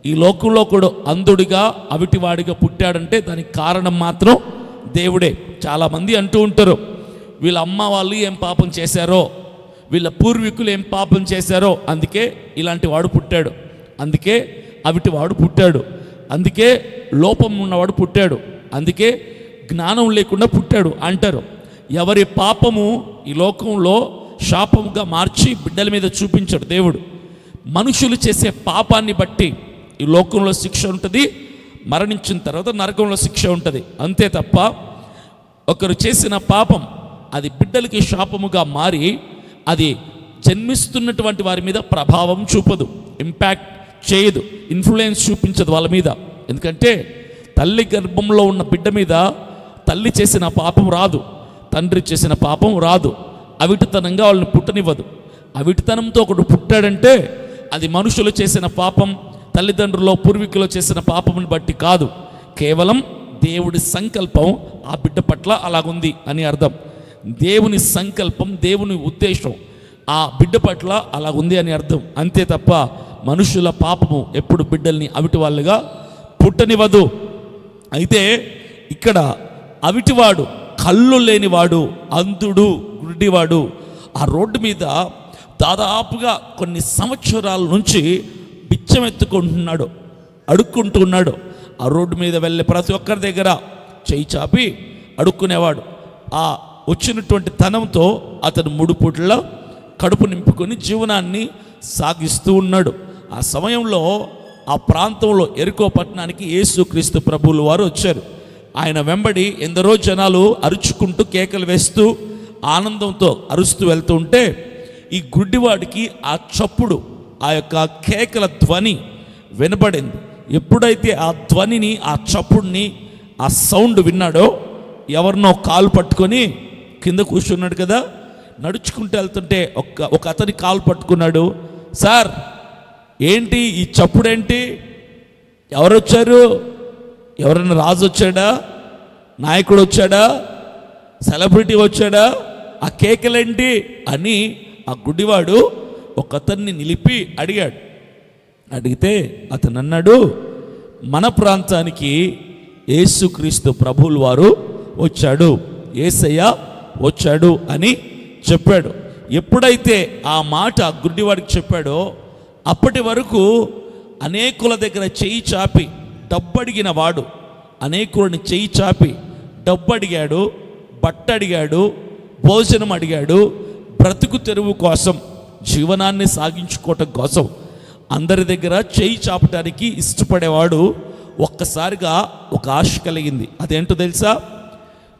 ఈ లోకంలో కూడా అంధుడిగా అవిటివాడిగా పుట్టాడంటే దానికి కారణం మాత్రం దేవుడే. చాలామంది అంటూ ఉంటారు, వీళ్ళ అమ్మ వాళ్ళు ఏం పాపం చేశారో, వీళ్ళ పూర్వీకులు ఏం పాపం చేశారో, అందుకే ఇలాంటి వాడు పుట్టాడు, అందుకే అవిటివాడు పుట్టాడు, అందుకే లోపం ఉన్నవాడు పుట్టాడు, అందుకే జ్ఞానం లేకుండా పుట్టాడు అంటారు. ఎవరి పాపము ఈ లోకంలో శాపముగా మార్చి బిడ్డల మీద చూపించాడు దేవుడు. మనుషులు చేసే పాపాన్ని బట్టి ఈ లోకంలో శిక్ష ఉంటుంది, మరణించిన తర్వాత నరకంలో శిక్ష ఉంటుంది. అంతే తప్ప ఒకరు చేసిన పాపం అది బిడ్డలకి శాపముగా మారి అది జన్మిస్తున్నటువంటి వారి మీద ప్రభావం చూపదు, ఇంపాక్ట్ చేయదు, ఇన్ఫ్లుయెన్స్ చూపించదు వాళ్ళ మీద. ఎందుకంటే తల్లి గర్భంలో ఉన్న బిడ్డ మీద తల్లి చేసిన పాపం రాదు, తండ్రి చేసిన పాపం రాదు, అవిటితనంగా వాళ్ళని పుట్టనివ్వదు. అవిటితనంతో ఒకడు పుట్టాడంటే అది మనుషులు చేసిన పాపం, తల్లిదండ్రులు పూర్వీకులు చేసిన పాపముని బట్టి కాదు, కేవలం దేవుడి సంకల్పం ఆ బిడ్డ పట్ల అలాగుంది అని అర్థం. దేవుని సంకల్పం, దేవుని ఉద్దేశం ఆ బిడ్డ పట్ల అలాగుంది అని అర్థం. అంతే తప్ప మనుషుల పాపము ఎప్పుడు బిడ్డల్ని అవిటి వాళ్ళుగా పుట్టనివ్వదు. అయితే ఇక్కడ అవిటివాడు, కళ్ళు లేనివాడు, అంధుడు, గుడ్డివాడు ఆ రోడ్డు మీద దాదాపుగా కొన్ని సంవత్సరాల నుంచి బిచ్చమెత్తుకుంటున్నాడు, అడుక్కుంటున్నాడు. ఆ రోడ్డు మీద వెళ్ళే ప్రతి ఒక్కరి దగ్గర చేయి చాపి అడుక్కునేవాడు. ఆ వచ్చినటువంటి ధనంతో అతను 3 పూటల కడుపు నింపుకొని జీవనాన్ని సాగిస్తూ ఉన్నాడు. ఆ సమయంలో ఆ ప్రాంతంలో ఎరికో పట్టణానికి యేసుక్రీస్తు ప్రభువుల వారు వచ్చారు. ఆయన వెంబడి ఎందరో జనాలు అరుచుకుంటూ కేకలు వేస్తూ ఆనందంతో అరుస్తూ వెళ్తూ ఉంటే ఈ గుడ్డివాడికి ఆ చప్పుడు, ఆ యొక్క కేకల ధ్వని వినపడింది. ఎప్పుడైతే ఆ ధ్వనిని, ఆ చప్పుడిని, ఆ సౌండ్ విన్నాడో ఎవరినో కాలు పట్టుకొని కింద కూర్చున్నాడు కదా, నడుచుకుంటూ వెళ్తుంటే ఒక అతని కాలు పట్టుకున్నాడు. సార్ ఏంటి ఈ చప్పుడేంటి, ఎవరు వచ్చారు, ఎవరైనా రాజు వచ్చాడా, నాయకుడు వచ్చాడా, సెలబ్రిటీ వచ్చాడా, ఆ కేకలేంటి అని ఆ గుడ్డివాడు ఒక అతన్ని నిలిపి అడిగాడు. అడిగితే అతను అన్నాడు, మన ప్రాంతానికి యేసుక్రీస్తు ప్రభువుల వారు వచ్చాడు, యేసయ్య వచ్చాడు అని చెప్పాడు. ఎప్పుడైతే ఆ మాట గుడ్డివాడికి చెప్పాడో అప్పటి వరకు అనేకుల దగ్గర చెయ్యి చాపి డబ్బు అడిగిన వాడు అనేకులని చెయ్యి చాపి డబ్బు అడిగాడు, బట్ట అడిగాడు, భోజనం అడిగాడు, బ్రతుకు తెరువు కోసం, జీవనాన్ని సాగించుకోవటం కోసం అందరి దగ్గర చెయ్యి చాపటానికి ఇష్టపడేవాడు. ఒక్కసారిగా ఒక ఆశ కలిగింది. అదేంటో తెలుసా,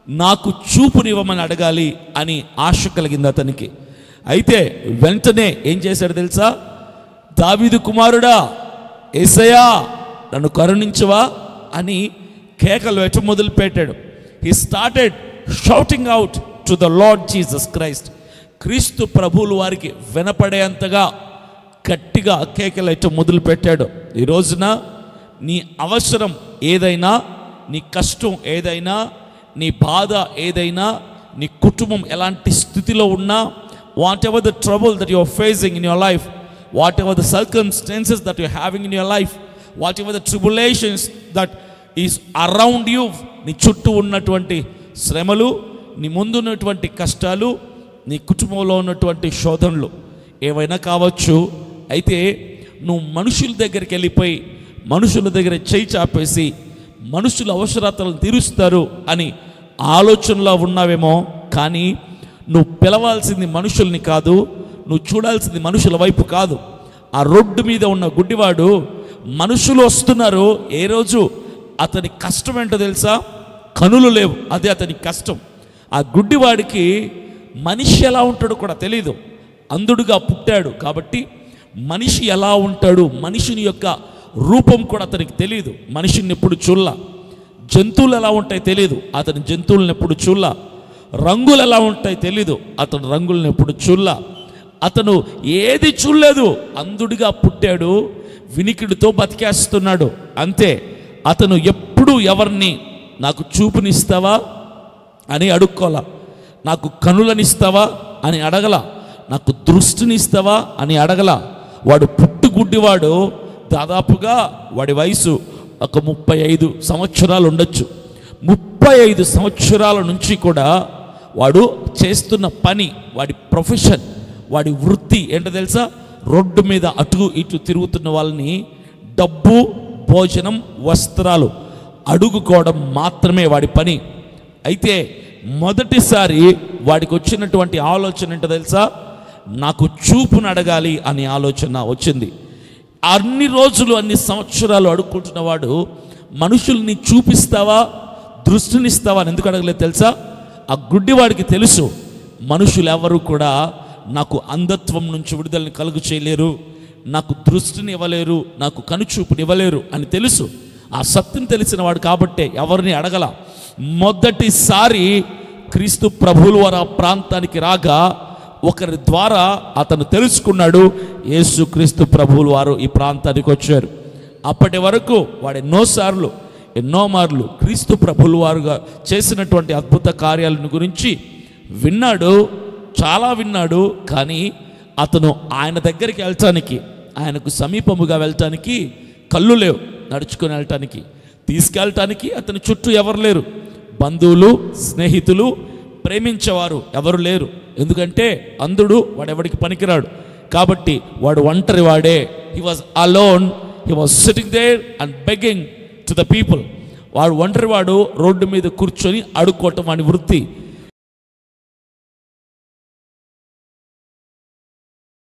నాకు చూపునివ్వమని అడగాలి అని ఆశ కలిగింది అతనికి. అయితే వెంటనే ఏం చేశాడు తెలుసా, దావీదు కుమారుడా యేసయ్యా నన్ను కరుణించవా అని కేకలు వేట మొదలు పెట్టాడు. He started shouting out to the lord Jesus Christ. క్రీస్తు ప్రభువుల వారికి వినపడేంతగా గట్టిగా కేకలు వేట మొదలు పెట్టాడు. ఈ రోజున నీ అవసరం ఏదైనా, నీ కష్టం ఏదైనా, నీ బాధ ఏదైనా, నీ కుటుంబం ఎలాంటి స్థితిలో ఉన్నా, whatever the trouble that you are facing in your life, whatever the circumstances that you are having in your life, whatever the tribulations that is around you, నీ చుట్టూ ఉన్నటువంటి శ్రమలు, నీ ముందు ఉన్నటువంటి కష్టాలు, నీ కుటుంబంలో ఉన్నటువంటి శోధనలు ఏవైనా కావచ్చు. అయితే నువ్వు మనుషుల దగ్గరికి వెళ్ళిపోయి మనుషుల దగ్గర చేయి చాపేసి మనుషుల అవసరతలను తీరుస్తారు అని ఆలోచనలో ఉన్నావేమో, కానీ నువ్వు పిలవాల్సింది మనుషుల్ని కాదు, నువ్వు చూడాల్సింది మనుషుల వైపు కాదు. ఆ రోడ్డు మీద ఉన్న గుడ్డివాడు మనుషులు వస్తున్నారు. ఏ రోజు అతని కష్టం ఏంటో తెలుసా, కనులు లేవు, అదే అతని కష్టం. ఆ గుడ్డివాడికి మనిషి ఎలా ఉంటాడో కూడా తెలీదు. అంధుడుగా పుట్టాడు కాబట్టి మనిషి ఎలా ఉంటాడు, మనిషిని యొక్క రూపం కూడా అతనికి తెలియదు. మనిషిని ఎప్పుడు చూడలా, జంతువులు ఎలా ఉంటాయి తెలీదు, అతని జంతువులను ఎప్పుడు చూడలా, రంగులు ఎలా ఉంటాయి తెలీదు, అతను రంగులను ఎప్పుడు చూడలా, అతను ఏది చూడలేదు. అంధుడిగా పుట్టాడు, వినికిడితో బతికేస్తున్నాడు అంతే. అతను ఎప్పుడు ఎవరిని నాకు చూపునిస్తావా అని అడుక్కోలా, నాకు కనులనిస్తావా అని అడగల, నాకు దృష్టినిస్తావా అని అడగల. వాడు పుట్టుగుడ్డివాడు, దాదాపుగా వాడి వయసు ఒక 35 సంవత్సరాలు ఉండొచ్చు. 35 సంవత్సరాల నుంచి కూడా వాడు చేస్తున్న పని, వాడి ప్రొఫెషన్, వాడి వృత్తి ఏంటో తెలుసా? రోడ్డు మీద అటు ఇటు తిరుగుతున్న వాళ్ళని డబ్బు, భోజనం, వస్త్రాలు అడుగుకోవడం మాత్రమే వాడి పని. అయితే మొదటిసారి వాడికి వచ్చినటువంటి ఆలోచన ఏంటో తెలుసా? నాకు చూపును అడగాలి అనే ఆలోచన వచ్చింది. అన్ని రోజులు, అన్ని సంవత్సరాలు అడుక్కుంటున్న వాడు మనుషుల్ని చూపిస్తావా, దృష్టినిస్తావా అని ఎందుకు అడగలేదు తెలుసా? ఆ గుడ్డివాడికి తెలుసు, మనుషులు ఎవరు కూడా నాకు అంధత్వం నుంచి విడుదలని కలుగు చేయలేరు, నాకు దృష్టిని ఇవ్వలేరు, నాకు కనుచూపుని ఇవ్వలేరు అని తెలుసు. ఆ సత్యం తెలిసిన వాడు కాబట్టే ఎవరిని అడగల. మొదటిసారి క్రీస్తు ప్రభువులు వారు ఆ ప్రాంతానికి రాగా ఒకరి ద్వారా అతను తెలుసుకున్నాడు, యేసుక్రీస్తు ప్రభువులు వారు ఈ ప్రాంతానికి వచ్చారు. అప్పటి వరకు వాడు ఎన్నో మార్లు క్రీస్తు ప్రభువులు వారుగా చేసినటువంటి అద్భుత కార్యాలను గురించి విన్నాడు, చాలా విన్నాడు. కానీ అతను ఆయన దగ్గరికి వెళ్ళటానికి, ఆయనకు సమీపముగా వెళ్ళటానికి కళ్ళు లేవు, నడుచుకొని వెళ్ళటానికి, తీసుకెళ్ళటానికి అతని చుట్టూ ఎవరు లేరు. బంధువులు, స్నేహితులు, ప్రేమించేవారు ఎవరు లేరు. ఎందుకంటే అంధుడు, వాడెవడికి పనికిరాడు. కాబట్టి వాడు ఒంటరి వాడే. He was alone, he was sitting there and begging to the people. వాడు ఒంటరివాడు, రోడ్డు మీద కూర్చొని అడుక్కోవటం వాడి వృత్తి.